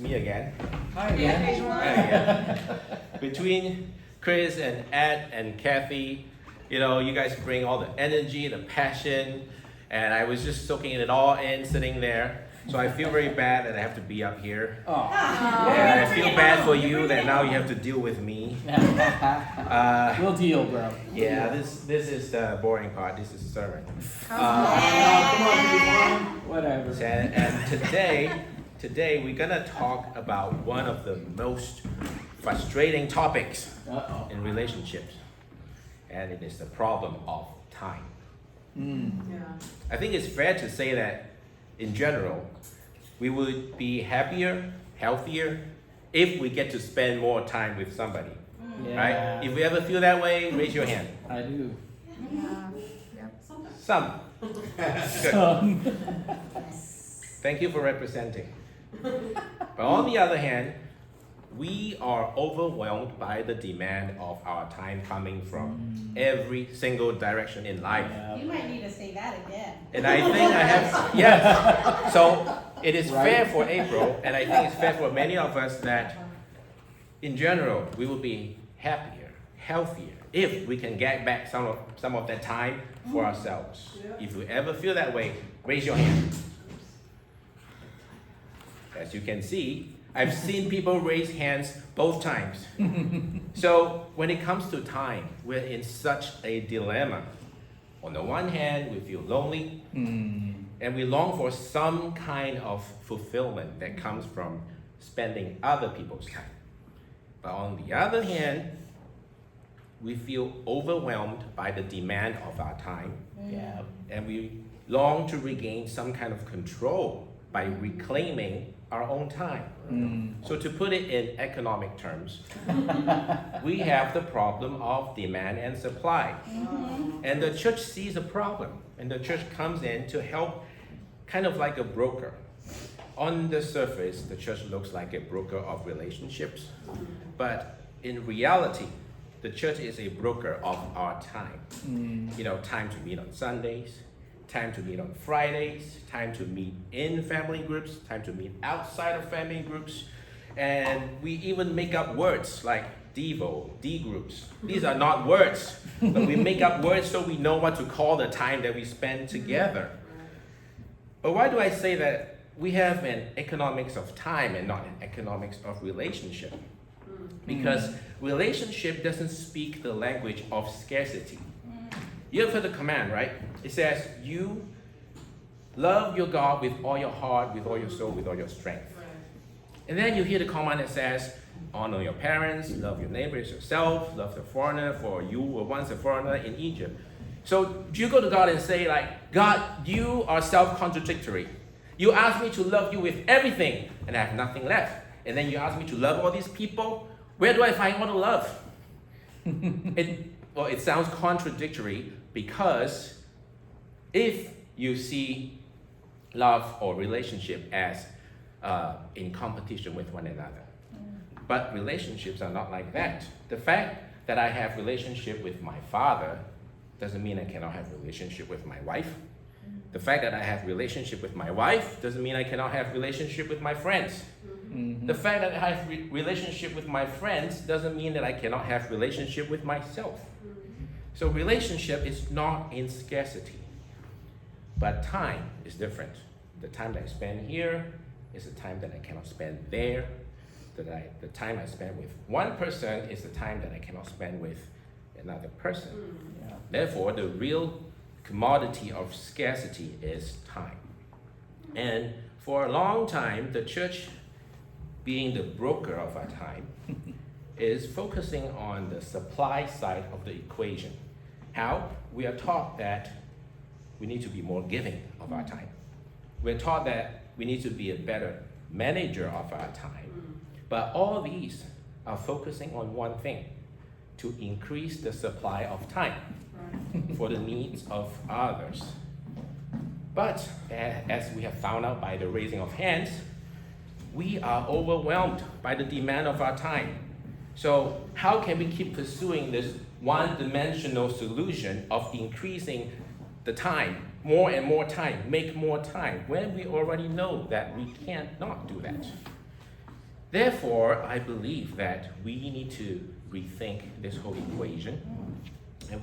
Me again. Hi again. Hi again. Between Chris and Ed and Kathy, you guys bring all the energy, the passion, and I was just soaking it all in, sitting there. So I feel very bad that I have to be up here. Oh. And I feel bad for you that now you have to deal with me. We'll deal, bro. Yeah, this is the boring part. This is the sermon. Come on, whatever. And today we're gonna talk about one of the most frustrating topics in relationships, and it is the problem of time. I think it's fair to say that in general, we would be happier, healthier, if we get to spend more time with somebody. Right? If you ever feel that way, raise your hand. I do. Some. Good. Thank you for representing. But on the other hand, we are overwhelmed by the demand of our time coming from every single direction in life. You might need to say that again. And I think I have, yes. So it is fair for April, and I think it's fair for many of us that in general, we will be happier, healthier, if we can get back some of that time for ourselves. If you ever feel that way, raise your hand. As you can see, I've seen people raise hands both times. So when it comes to time, we're in such a dilemma. On the one hand, we feel lonely, and we long for some kind of fulfillment that comes from spending other people's time. But on the other hand, we feel overwhelmed by the demand of our time, and we long to regain some kind of control by reclaiming our own time. So to put it in economic terms, we have the problem of demand and supply. And the church sees a problem, and the church comes in to help, kind of like a broker. On the surface, the church looks like a broker of relationships, but in reality, the church is a broker of our time. Time to meet on Sundays, time to meet on Fridays, time to meet in family groups, time to meet outside of family groups, and we even make up words like Devo, D groups. These are not words, but we make up words so we know what to call the time that we spend together. But why do I say that we have an economics of time and not an economics of relationship? Because relationship doesn't speak the language of scarcity. You have heard the command, right? It says, you love your God with all your heart, with all your soul, with all your strength. And then you hear the command that says, honor your parents, love your neighbor as yourself, love the foreigner, for you were once a foreigner in Egypt. So do you go to God and say, like, God, you are self-contradictory. You ask me to love you with everything, and I have nothing left. And then you ask me to love all these people. Where do I find all the love? It sounds contradictory, because if you see love or relationship as in competition with one another, but relationships are not like that. The fact that I have relationship with my father doesn't mean I cannot have relationship with my wife. The fact that I have relationship with my wife doesn't mean I cannot have relationship with my friends. The fact that I have relationship with my friends doesn't mean that I cannot have relationship with myself. So relationship is not in scarcity, but time is different. The time that I spend here is the time that I cannot spend there. The time I spend with one person is the time that I cannot spend with another person. Therefore, the real commodity of scarcity is time. And for a long time, the church, being the broker of our time, is focusing on the supply side of the equation. How? We are taught that we need to be more giving of our time. We're taught that we need to be a better manager of our time. But all these are focusing on one thing: to increase the supply of time for the needs of others. But as we have found out by the raising of hands, we are overwhelmed by the demand of our time. So how can we keep pursuing this one-dimensional solution of increasing the time, more and more time, make more time, when we already know that we can't not do that? Therefore, I believe that we need to rethink this whole equation. And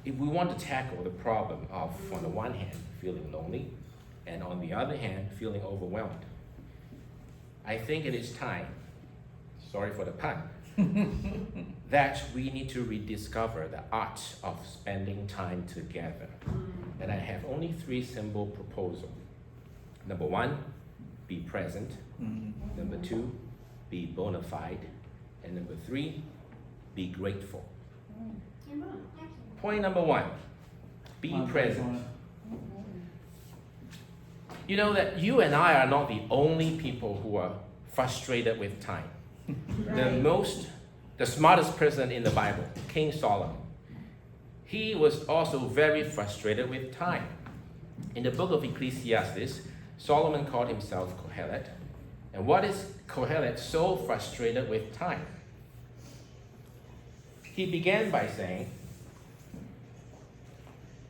if we want to tackle the problem of, on the one hand, feeling lonely, and on the other hand, feeling overwhelmed, I think it is time, sorry for the pun, that we need to rediscover the art of spending time together. And I have only 3 simple proposals. Number 1, be present. Number 2, be bona fide. And number 3, be grateful. Point number 1, be present. You know that you and I are not the only people who are frustrated with time. The smartest person in the Bible, King Solomon, he was also very frustrated with time. In the book of Ecclesiastes, Solomon called himself Kohelet. And what is Kohelet so frustrated with time? He began by saying,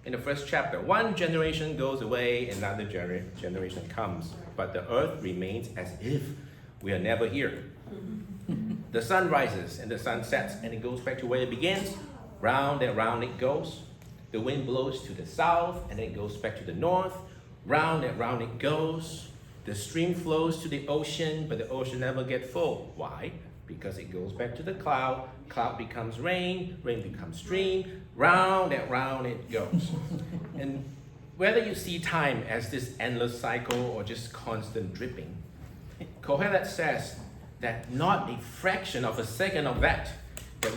in the first chapter, 1 generation goes away, another generation comes, but the earth remains as if we are never here. The sun rises and the sun sets, and it goes back to where it begins. Round and round it goes. The wind blows to the south, and it goes back to the north. Round and round it goes. The stream flows to the ocean, but the ocean never gets full. Why? Because it goes back to the cloud. Cloud becomes rain, rain becomes stream. Round and round it goes. And whether you see time as this endless cycle or just constant dripping, Kohelet says that not a fraction of a second of that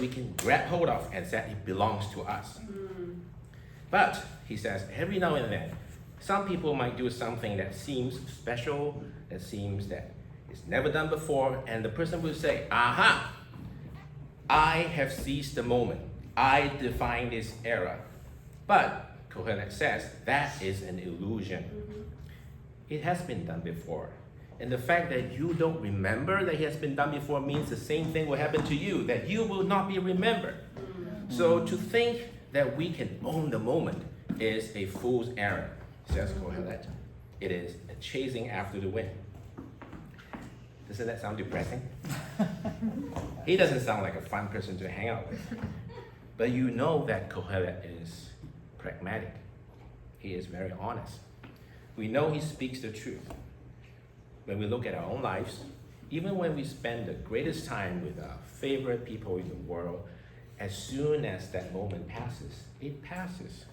we can grab hold of and say it belongs to us. But, he says, every now and then, some people might do something that seems special, that seems that it's never done before, and the person will say, aha, I have seized the moment. I define this era. But, Kohelet says, that is an illusion. It has been done before. And the fact that you don't remember that it has been done before means the same thing will happen to you, that you will not be remembered. So to think that we can own the moment is a fool's errand, says Kohelet. It is a chasing after the wind. Doesn't that sound depressing? He doesn't sound like a fun person to hang out with. But you know that Kohelet is pragmatic. He is very honest. We know he speaks the truth. When we look at our own lives, even when we spend the greatest time with our favorite people in the world, as soon as that moment passes, it passes.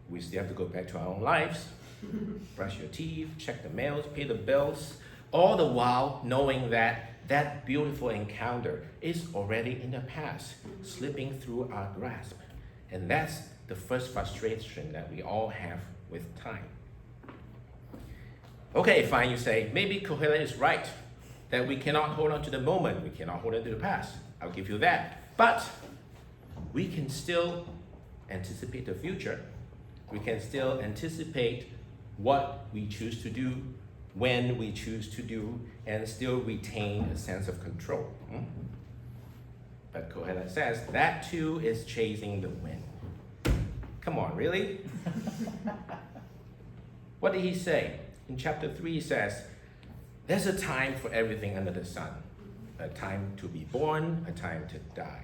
We still have to go back to our own lives, brush your teeth, check the mails, pay the bills, all the while knowing that that beautiful encounter is already in the past, slipping through our grasp. And that's the first frustration that we all have with time. Okay, fine, you say, maybe Kohelet is right, that we cannot hold on to the moment, we cannot hold on to the past. I'll give you that. But we can still anticipate the future. We can still anticipate what we choose to do, when we choose to do, and still retain a sense of control. But Kohelet says that too is chasing the wind. Come on, really? What did he say? In chapter 3, he says, there's a time for everything under the sun. A time to be born, a time to die.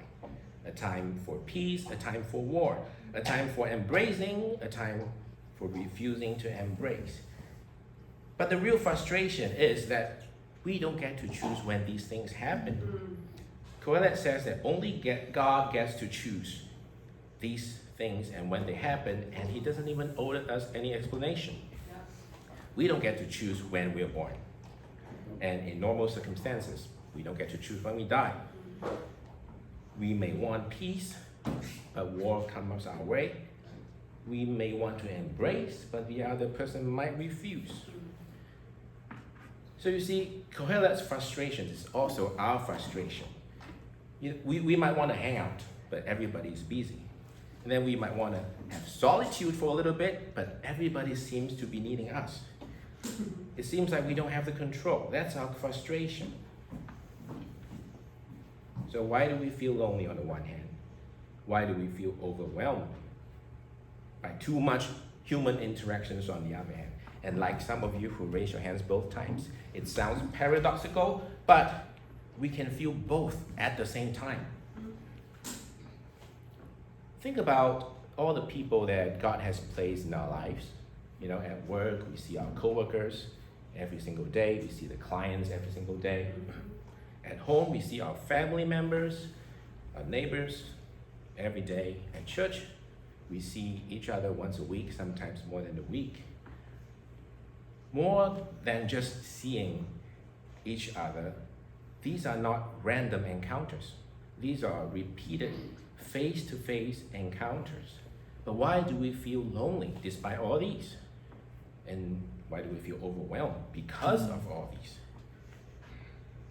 A time for peace, a time for war. A time for embracing, a time for refusing to embrace. But the real frustration is that we don't get to choose when these things happen. Kohelet says that only God gets to choose these things and when they happen, and he doesn't even owe us any explanation. We don't get to choose when we're born. And in normal circumstances, we don't get to choose when we die. We may want peace, but war comes our way. We may want to embrace, but the other person might refuse. So you see, Kohelet's frustration is also our frustration. We might want to hang out, but everybody's busy. And then we might want to have solitude for a little bit, but everybody seems to be needing us. It seems like we don't have the control. That's our frustration. So why do we feel lonely on the one hand? Why do we feel overwhelmed by too much human interactions on the other hand? And like some of you who raise your hands both times, it sounds paradoxical, but we can feel both at the same time. Think about all the people that God has placed in our lives. You know, at work, we see our coworkers every single day. We see the clients every single day. At home, we see our family members, our neighbors every day. At church, we see each other once a week, sometimes more than a week. More than just seeing each other, these are not random encounters. These are repeated face-to-face encounters. But why do we feel lonely despite all these? And why do we feel overwhelmed because of all these?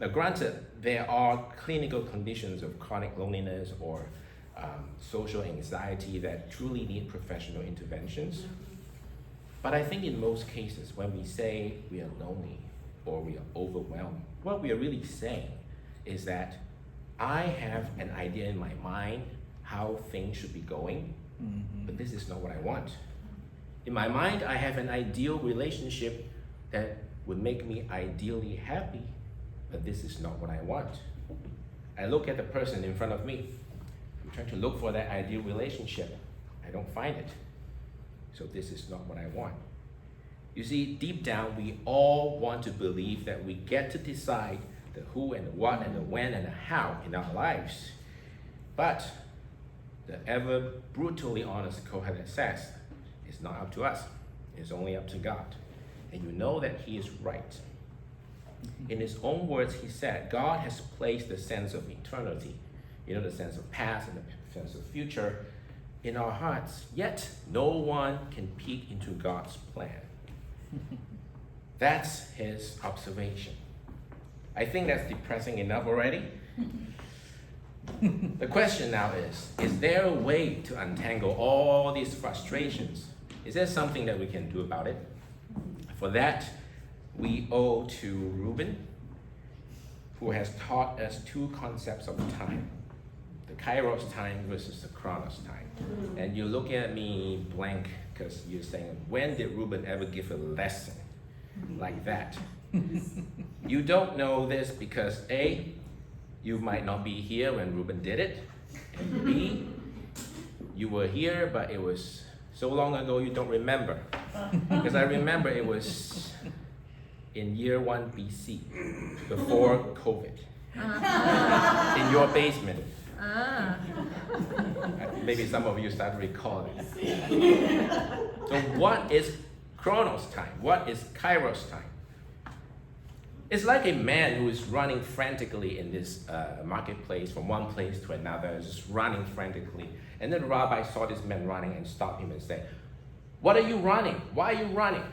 Now granted, there are clinical conditions of chronic loneliness or social anxiety that truly need professional interventions. But I think in most cases, when we say we are lonely or we are overwhelmed, what we are really saying is that I have an idea in my mind how things should be going, but this is not what I want. In my mind, I have an ideal relationship that would make me ideally happy, but this is not what I want. I look at the person in front of me. I'm trying to look for that ideal relationship. I don't find it. So this is not what I want. You see, deep down, we all want to believe that we get to decide the who and the what and the when and the how in our lives. But the ever brutally honest Kohelet says, it's not up to us. It's only up to God. And you know that he is right. In his own words, he said, God has placed the sense of eternity, you know, the sense of past and the sense of future, in our hearts. Yet, no one can peek into God's plan. That's his observation. I think that's depressing enough already. The question now is there a way to untangle all these frustrations? Is there something that we can do about it? For that, we owe to Reuben, who has taught us two concepts of time. The Kairos time versus the Chronos time. And you're looking at me blank because you're saying, when did Reuben ever give a lesson like that? You don't know this because A, you might not be here when Reuben did it, and B, you were here, but it was so long ago you don't remember. Because I remember it was in year 1 BC, before COVID, in your basement. Maybe some of you start to recall it. So what is Chronos time? What is Kairos time? It's like a man who is running frantically in this marketplace from one place to another, just running frantically. And then the rabbi saw this man running and stopped him and said, "What are you running? Why are you running?"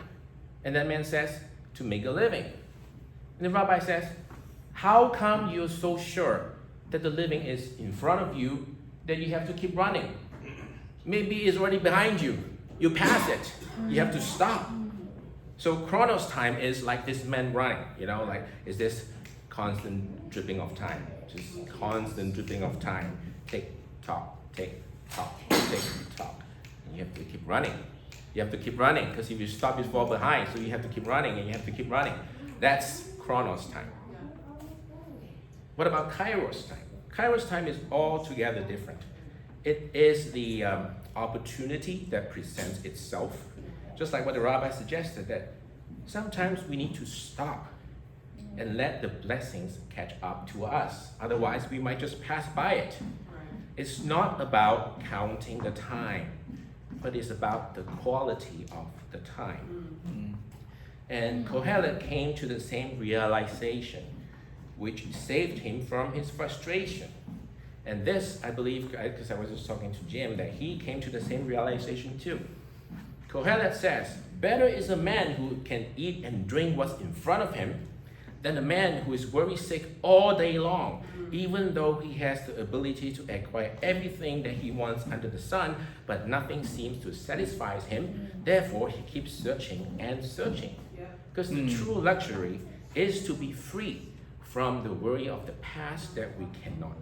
And that man says, "To make a living." And the rabbi says, "How come you're so sure that the living is in front of you that you have to keep running? Maybe it's already behind you. You pass it. You have to stop." So Chronos time is like this man running, you know, like it's this constant dripping of time, just constant dripping of time. Tick, tock, tick, tock, tick, tock. And you have to keep running. You have to keep running because if you stop, you fall behind. So you have to keep running and you have to keep running. That's Chronos time. What about Kairos time? Kairos time is altogether different. It is the opportunity that presents itself. Just like what the rabbi suggested, that sometimes we need to stop and let the blessings catch up to us. Otherwise, we might just pass by it. It's not about counting the time, but it's about the quality of the time. And Kohelet came to the same realization, which saved him from his frustration. And this, I believe, because I was just talking to Jim, that he came to the same realization too. Kohelet says, better is a man who can eat and drink what's in front of him than a man who is worry sick all day long, even though he has the ability to acquire everything that he wants under the sun, but nothing seems to satisfy him. Therefore, he keeps searching and searching. Because the true luxury is to be free from the worry of the past that we cannot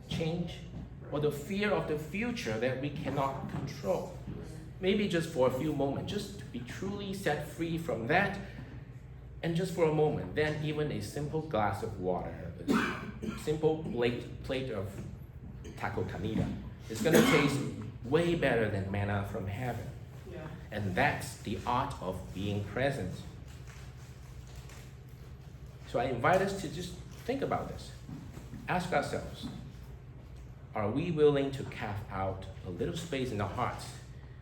change, or the fear of the future that we cannot control. maybe just for a few moments, just to be truly set free from that, and just for a moment, then even a simple glass of water, a simple plate of taco canida, is going to taste way better than manna from heaven. Yeah. And that's the art of being present. So I invite us to just think about this. Ask ourselves, are we willing to carve out a little space in our hearts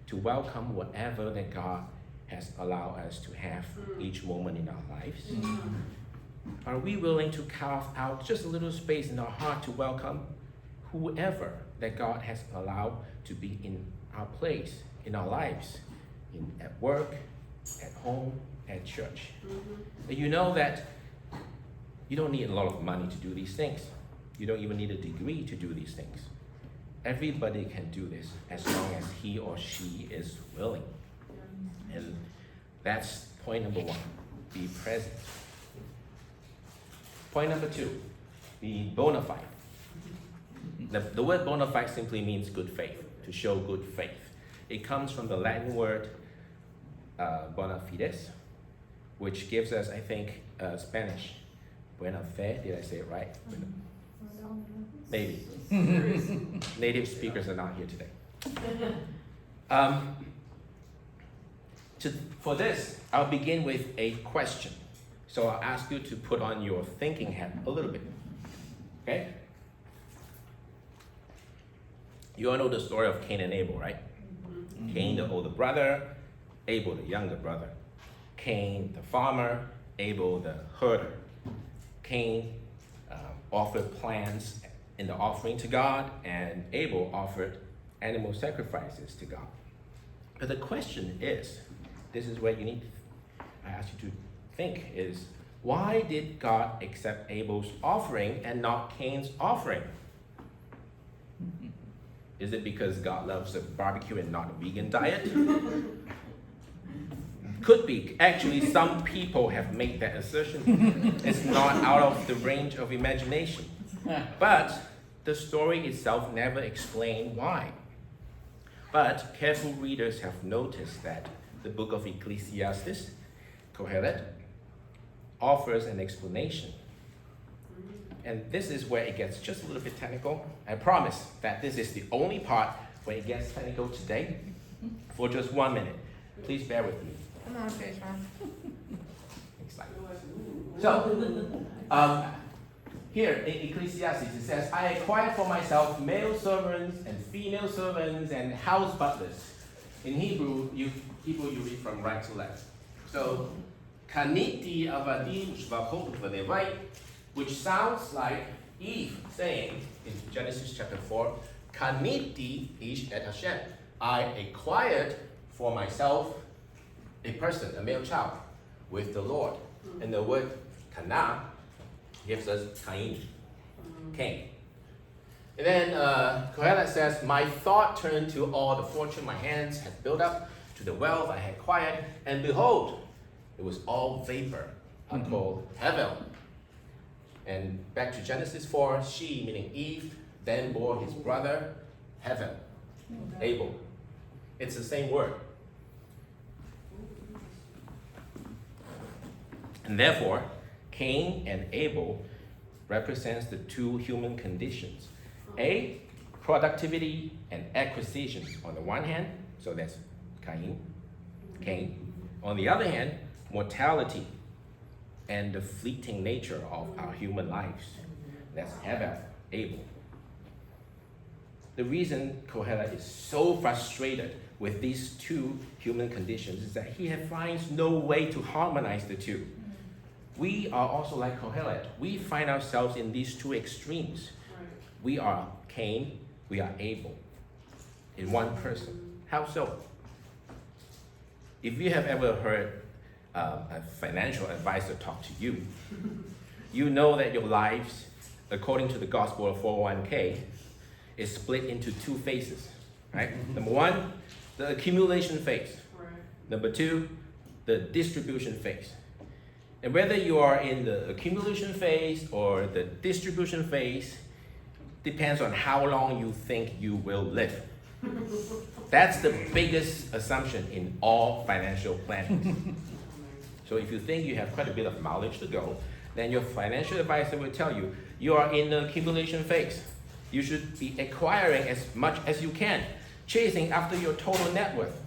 to welcome whatever that God has allowed us to have each moment in our lives? Are we willing to carve out just a little space in our heart to welcome whoever that God has allowed to be in our place, in our lives, at work, at home, at church? And you know that you don't need a lot of money to do these things. You don't even need a degree to do these things. Everybody can do this as long as he or she is willing. And that's point number one, be present. Point number two, be bona fide. The word bona fide simply means good faith, to show good faith. It comes from the Latin word bona fides, which gives us, I think, Spanish, buena fe. Did I say it right? Maybe. Native speakers are not here today. For this, I'll begin with a question. So I'll ask you to put on your thinking hat a little bit. Okay? You all know the story of Cain and Abel, right? Cain, the older brother, Abel, the younger brother. Cain, the farmer, Abel, the herder. Cain offered plants in the offering to God, and Abel offered animal sacrifices to God. But the question is, this is where I ask you to think, is why did God accept Abel's offering and not Cain's offering? Is it because God loves a barbecue and not a vegan diet? Could be. Actually, some people have made that assertion. It's not out of the range of imagination. But the story itself never explains why. But careful readers have noticed that the book of Ecclesiastes, Kohelet, offers an explanation. And this is where it gets just a little bit technical. I promise that this is the only part where it gets technical today. For just 1 minute. Please bear with me. Come on, Fisher. So, here in Ecclesiastes it says, I acquired for myself male servants and female servants and house butlers. In Hebrew, you read from right to left. So, Kaniti avadi ushvachot v'levai, which sounds like Eve saying in Genesis chapter 4, Kaniti ish et Hashem. I acquired for myself a person, a male child, with the Lord. And the word kana gives us Cain. And then Kohelet says, my thought turned to all the fortune my hands had built up, to the wealth I had acquired, and behold, it was all vapor, called Hevel. And back to Genesis 4, she, meaning Eve, then bore his brother, Hevel, Abel. It's the same word. And therefore, Cain and Abel represents the two human conditions. A, productivity and acquisition on the one hand, so that's Cain. On the other hand, mortality and the fleeting nature of our human lives. That's Abel. The reason Kohelet is so frustrated with these two human conditions is that he finds no way to harmonize the two. We are also like Kohelet. We find ourselves in these two extremes. We are Cain, we are Abel, in one person. How so? If you have ever heard a financial advisor talk to you, you know that your lives, according to the gospel of 401k, is split into two phases, right? Number one, the accumulation phase. Number two, the distribution phase. And whether you are in the accumulation phase or the distribution phase depends on how long you think you will live. That's the biggest assumption in all financial planning. So if you think you have quite a bit of knowledge to go, then your financial advisor will tell you, you are in the accumulation phase. You should be acquiring as much as you can, chasing after your total net worth.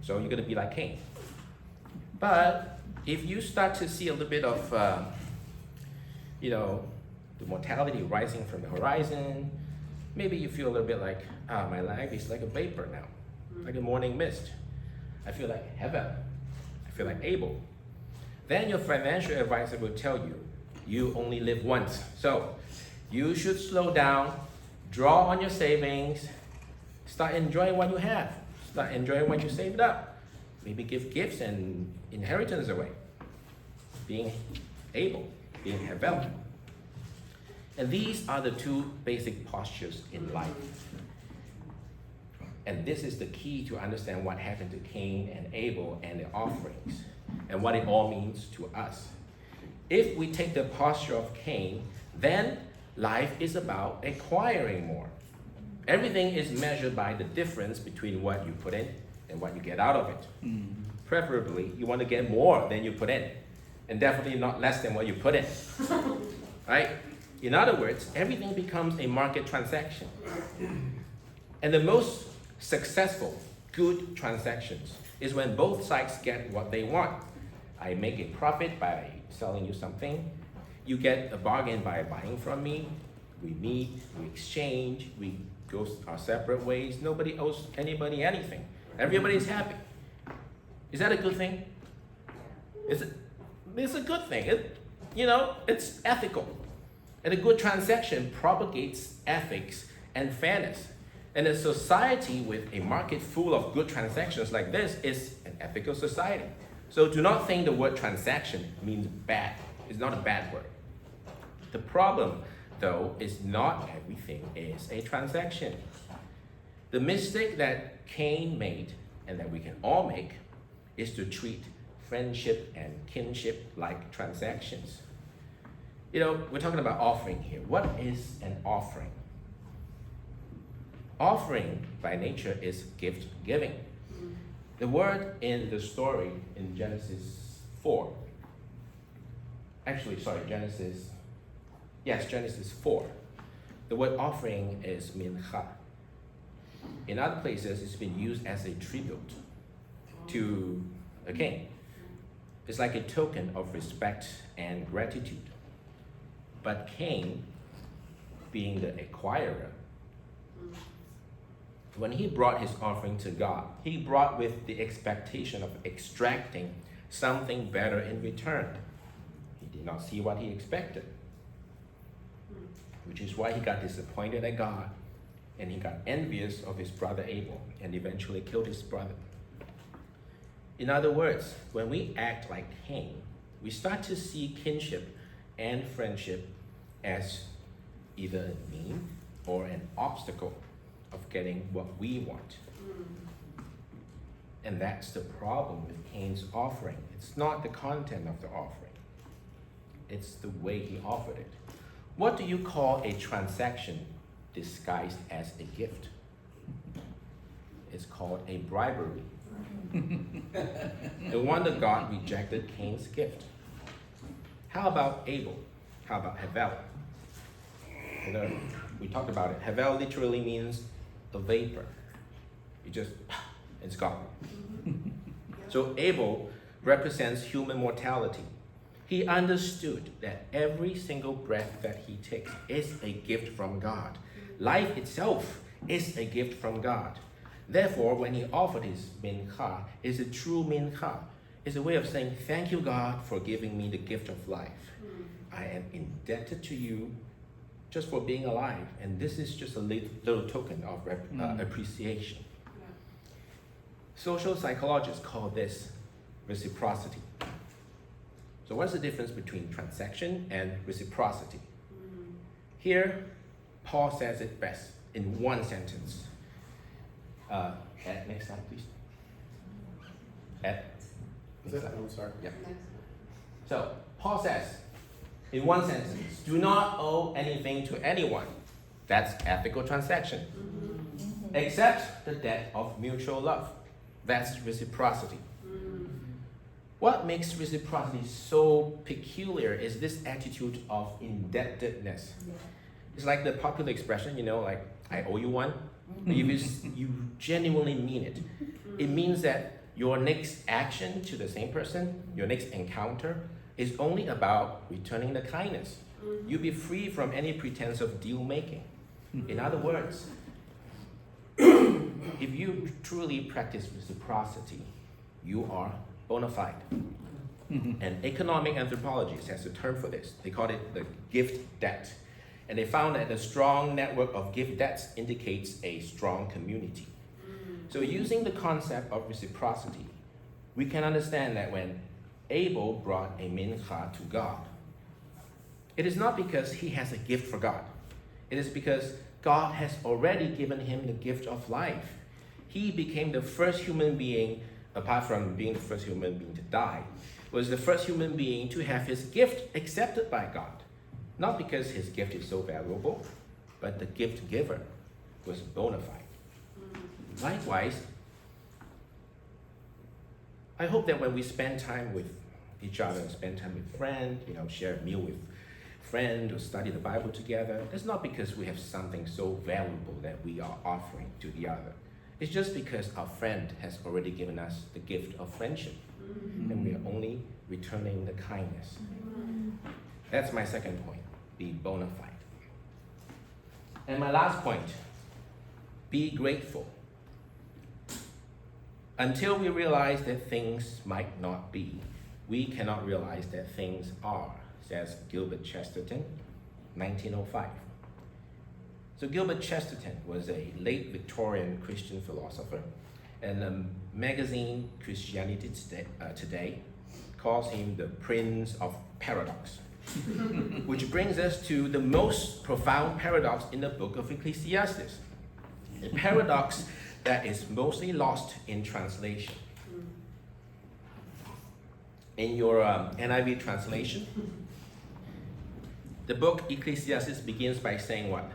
So you're going to be like Cain. But if you start to see a little bit of, the mortality rising from the horizon, maybe you feel a little bit like, my life is like a vapor now, like a morning mist. I feel like heaven. I feel like Abel. Then your financial advisor will tell you, you only live once. So you should slow down, draw on your savings, start enjoying what you have, start enjoying what you saved up. Maybe give gifts and inheritance away. Being Abel, being Havel. And these are the two basic postures in life. And this is the key to understand what happened to Cain and Abel and the offerings, and what it all means to us. If we take the posture of Cain, then life is about acquiring more. Everything is measured by the difference between what you put in and what you get out of it. Preferably, you want to get more than you put in, and definitely not less than what you put in. Right? In other words, everything becomes a market transaction. And the most successful, good transactions is when both sides get what they want. I make a profit by selling you something. You get a bargain by buying from me. We meet, we exchange, we go our separate ways. Nobody owes anybody anything. Everybody's happy. Is that a good thing? It's a good thing. It's ethical. And a good transaction propagates ethics and fairness. And a society with a market full of good transactions like this is an ethical society. So do not think the word transaction means bad. It's not a bad word. The problem, though, is not everything is a transaction. The mistake that Cain made, and that we can all make, is to treat friendship and kinship like transactions. We're talking about offering here. What is an offering? Offering, by nature, is gift giving. The word in the story in Genesis 4, Genesis 4, the word offering is mincha. In other places, it's been used as a tribute to a king. It's like a token of respect and gratitude. But Cain, being the acquirer, when he brought his offering to God, he brought with the expectation of extracting something better in return. He did not see what he expected, which is why he got disappointed at God, and he got envious of his brother Abel, and eventually killed his brother. In other words, when we act like Cain, we start to see kinship and friendship as either a mean or an obstacle of getting what we want. And that's the problem with Cain's offering. It's not the content of the offering. It's the way he offered it. What do you call a transaction disguised as a gift? It's called a bribery. No wonder God rejected Cain's gift. How about Abel? How about Havel? We talked about it. Havel literally means a vapor. It's gone. So Abel represents human mortality. He understood that every single breath that he takes is a gift from God. Life itself is a gift from God. Therefore, when he offered his mincha, it's a true mincha. It's a way of saying, thank you, God, for giving me the gift of life. I am indebted to you just for being alive. And this is just a little token of appreciation. Yeah. Social psychologists call this reciprocity. So what's the difference between transaction and reciprocity? Here, Paul says it best in one sentence. Next slide, please. I'm sorry. Yeah. So Paul says, in one sentence, do not owe anything to anyone. That's ethical transaction. Accept the debt of mutual love. That's reciprocity. What makes reciprocity so peculiar is this attitude of indebtedness. It's like the popular expression, like, I owe you one. But if you genuinely mean it, it means that your next action to the same person, your next encounter, is only about returning the kindness. You'll be free from any pretense of deal making. In other words, if you truly practice reciprocity, you are bona fide. And economic anthropologists has a term for this. They call it the gift debt. And they found that a strong network of gift debts indicates a strong community. So using the concept of reciprocity, we can understand that when Abel brought a mincha to God, it is not because he has a gift for God. It is because God has already given him the gift of life. He became the first human being, apart from being the first human being to die, was the first human being to have his gift accepted by God. Not because his gift is so valuable, but the gift giver was bona fide. Likewise, I hope that when we spend time with each other, spend time with friends, share a meal with friend or study the Bible together, it's not because we have something so valuable that we are offering to the other. It's just because our friend has already given us the gift of friendship, and we are only returning the kindness. That's my second point, be bona fide. And my last point, be grateful. Until we realize that things might not be, we cannot realize that things are, says Gilbert Chesterton, 1905. So Gilbert Chesterton was a late Victorian Christian philosopher, and the magazine Christianity Today calls him the Prince of Paradox. Which brings us to the most profound paradox in the book of Ecclesiastes. A paradox that is mostly lost in translation. In your NIV translation, the book Ecclesiastes begins by saying what?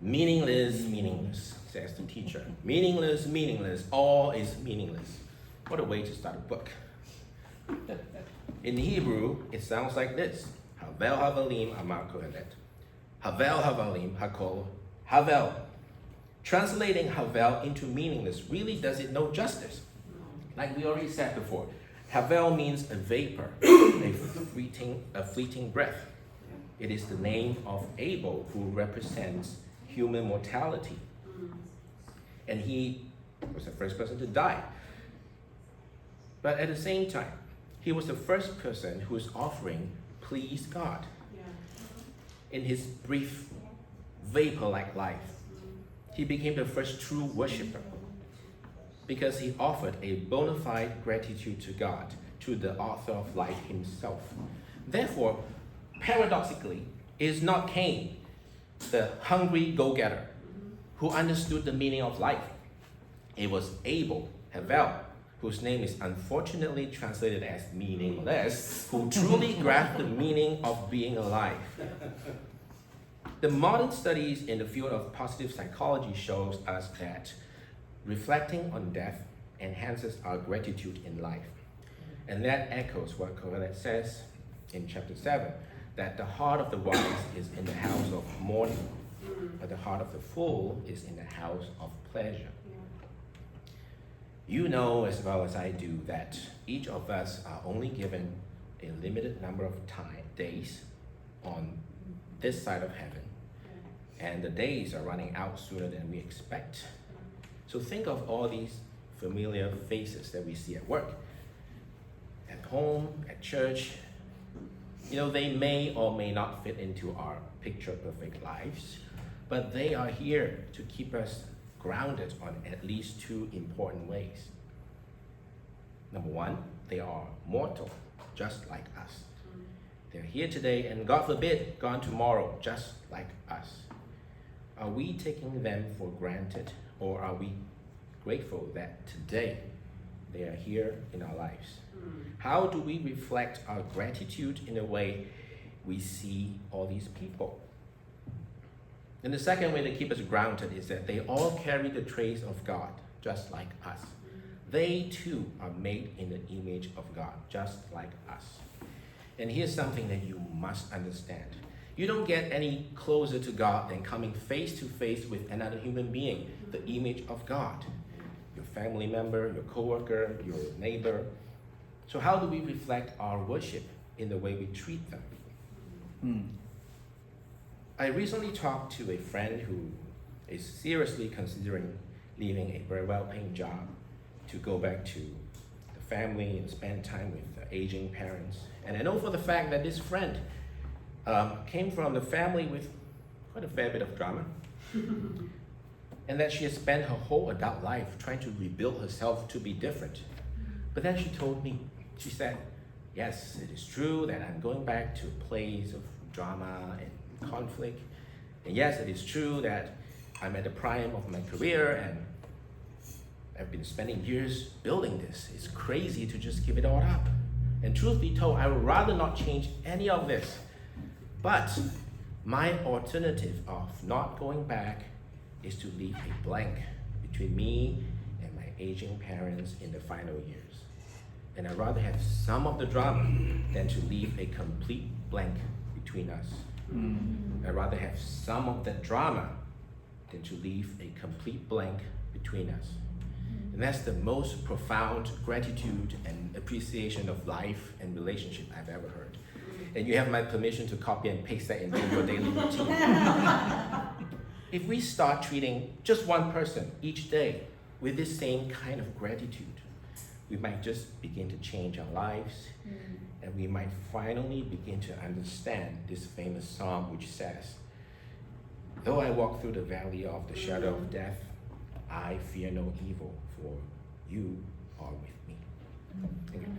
Meaningless, meaningless, says the teacher. Meaningless, meaningless, all is meaningless. What a way to start a book. In Hebrew, it sounds like this. Havel havalim amar kohelet. Havel havalim hakol havel. Translating havel into meaningless really does it no justice. Like we already said before, havel means a vapor, a fleeting breath. It is the name of Abel, who represents human mortality. And he was the first person to die. But at the same time, he was the first person whose offering pleased God. In his brief, vapor-like life, he became the first true worshiper because he offered a bona fide gratitude to God, to the author of life himself. Therefore, paradoxically, it is not Cain, the hungry go-getter, who understood the meaning of life. It was Abel, Havel, whose name is unfortunately translated as meaningless, who truly grasped the meaning of being alive. The modern studies in the field of positive psychology shows us that reflecting on death enhances our gratitude in life. And that echoes what Kohelet says in chapter 7, that the heart of the wise is in the house of mourning, but the heart of the fool is in the house of pleasure. You know as well as I do that each of us are only given a limited number of days on this side of heaven, and the days are running out sooner than we expect. So think of all these familiar faces that we see at work, at home, at church. They may or may not fit into our picture-perfect lives, but they are here to keep us grounded on at least two important ways. Number one, they are mortal, just like us. They're here today and God forbid, gone tomorrow, just like us. Are we taking them for granted, or are we grateful that today they are here in our lives? How do we reflect our gratitude in a way we see all these people? And the second way to keep us grounded is that they all carry the trace of God, just like us. They too are made in the image of God, just like us. And here's something that you must understand. You don't get any closer to God than coming face to face with another human being, the image of God. Your family member, your coworker, your neighbor. So how do we reflect our worship in the way we treat them? I recently talked to a friend who is seriously considering leaving a very well-paying job to go back to the family and spend time with the aging parents. And I know for the fact that this friend came from the family with quite a fair bit of drama. And that she has spent her whole adult life trying to rebuild herself to be different. But then she told me, she said, yes, it is true that I'm going back to a place of drama and conflict. And yes, it is true that I'm at the prime of my career and I've been spending years building this. It's crazy to just give it all up. And truth be told, I would rather not change any of this. But my alternative of not going back is to leave a blank between me and my aging parents in the final years. And I'd rather have some of the drama than to leave a complete blank between us. I'd rather have some of the drama than to leave a complete blank between us. And that's the most profound gratitude and appreciation of life and relationship I've ever heard. And you have my permission to copy and paste that into your daily routine. If we start treating just one person each day with this same kind of gratitude, we might just begin to change our lives, and we might finally begin to understand this famous psalm which says, though I walk through the valley of the shadow of death, I fear no evil, for you are with me. Thank you.